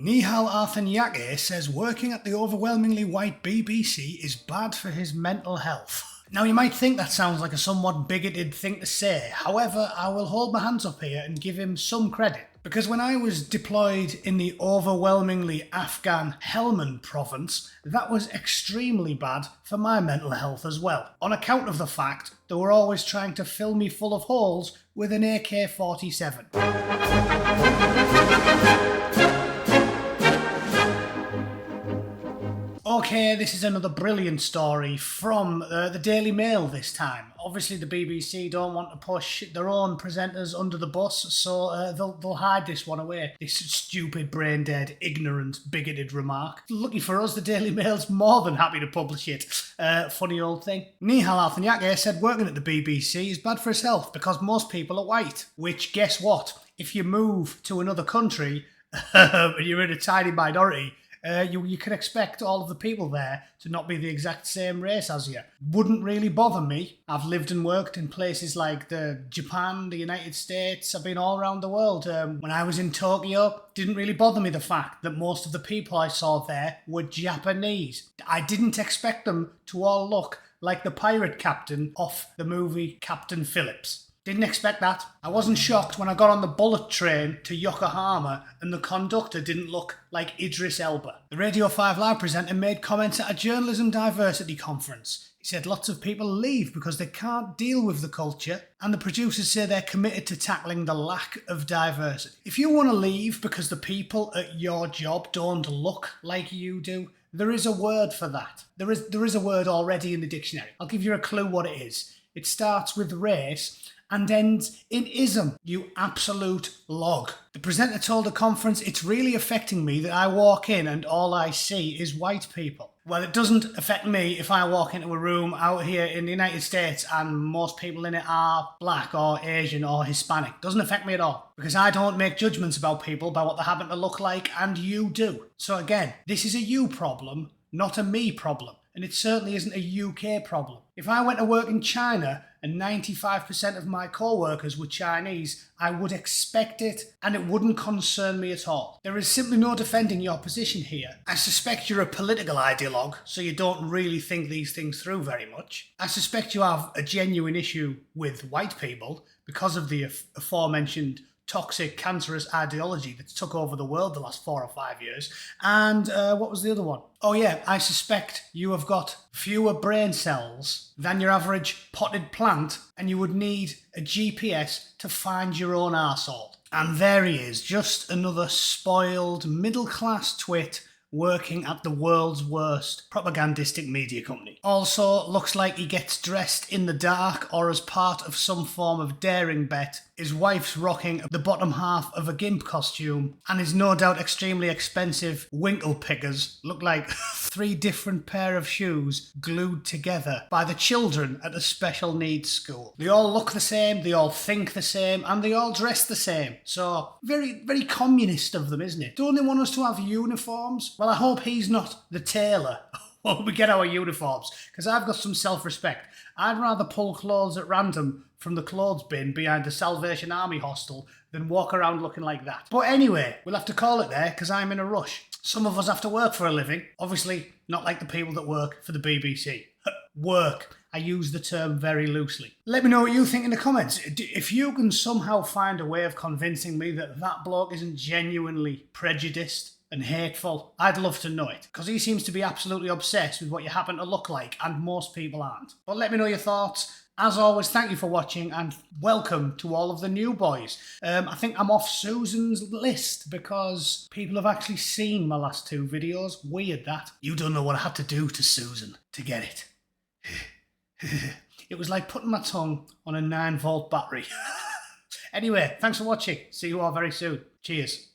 Nihal Arthanyake says working at the overwhelmingly white BBC is bad for his mental health. Now, you might think that sounds like a somewhat bigoted thing to say. However, I will hold my hands up here and give him some credit. Because when I was deployed in the overwhelmingly Afghan Helmand province, that was extremely bad for my mental health as well, on account of the fact they were always trying to fill me full of holes with an AK-47. Okay, this is another brilliant story from the Daily Mail this time. Obviously the BBC don't want to push their own presenters under the bus, so they'll hide this one away. This stupid, brain-dead, ignorant, bigoted remark. Lucky for us, the Daily Mail's more than happy to publish it. Funny old thing. Nihal Arthanyake said working at the BBC is bad for his health because most people are white. Which, guess what? If you move to another country and you're in a tiny minority, you can expect all of the people there to not be the exact same race as you. Wouldn't really bother me. I've lived and worked in places like Japan, the United States. I've been all around the world. When I was in Tokyo, didn't really bother me the fact that most of the people I saw there were Japanese. I didn't expect them to all look like the pirate captain off the movie Captain Phillips. Didn't expect that. I wasn't shocked when I got on the bullet train to Yokohama and the conductor didn't look like Idris Elba. The Radio 5 Live presenter made comments at a journalism diversity conference. He said lots of people leave because they can't deal with the culture, and the producers say they're committed to tackling the lack of diversity. If you want to leave because the people at your job don't look like you do, there is a word for that. There is a word already in the dictionary. I'll give you a clue what it is. It starts with race and ends in ism, you absolute log. The presenter told the conference, it's really affecting me that I walk in and all I see is white people. Well, it doesn't affect me if I walk into a room out here in the United States and most people in it are black or Asian or Hispanic. Doesn't affect me at all, because I don't make judgments about people by what they happen to look like, and you do. So again, this is a you problem, not a me problem. And it certainly isn't a UK problem. If I went to work in China and 95% of my co-workers were Chinese, I would expect it and it wouldn't concern me at all. There is simply no defending your position here. I suspect you're a political ideologue, so you don't really think these things through very much. I suspect you have a genuine issue with white people because of the aforementioned toxic, cancerous ideology that's took over the world the last 4 or 5 years. And what was the other one? Oh yeah, I suspect you have got fewer brain cells than your average potted plant, and you would need a GPS to find your own arsehole. And there he is, just another spoiled, middle-class twit working at the world's worst propagandistic media company. Also, looks like he gets dressed in the dark or as part of some form of daring bet. His wife's rocking the bottom half of a gimp costume, and his no doubt extremely expensive winkle pickers look like 3 different pair of shoes glued together by the children at a special needs school. They all look the same, they all think the same, and they all dress the same. So, very, very communist of them, isn't it? Don't they want us to have uniforms? Well, I hope he's not the tailor when we get our uniforms, because I've got some self-respect. I'd rather pull clothes at random from the clothes bin behind the Salvation Army hostel than walk around looking like that. But anyway, we'll have to call it there because I'm in a rush. Some of us have to work for a living. Obviously, not like the people that work for the BBC. Work. I use the term very loosely. Let me know what you think in the comments. If you can somehow find a way of convincing me that that bloke isn't genuinely prejudiced and hateful, I'd love to know it, because he seems to be absolutely obsessed with what you happen to look like, and most people aren't. But let me know your thoughts. As always, thank you for watching, and welcome to all of the new boys. I think I'm off Susan's list because people have actually seen my last 2 videos. Weird that. You don't know what I had to do to Susan to get it. It was like putting my tongue on a 9-volt battery. Anyway, thanks for watching. See you all very soon. Cheers.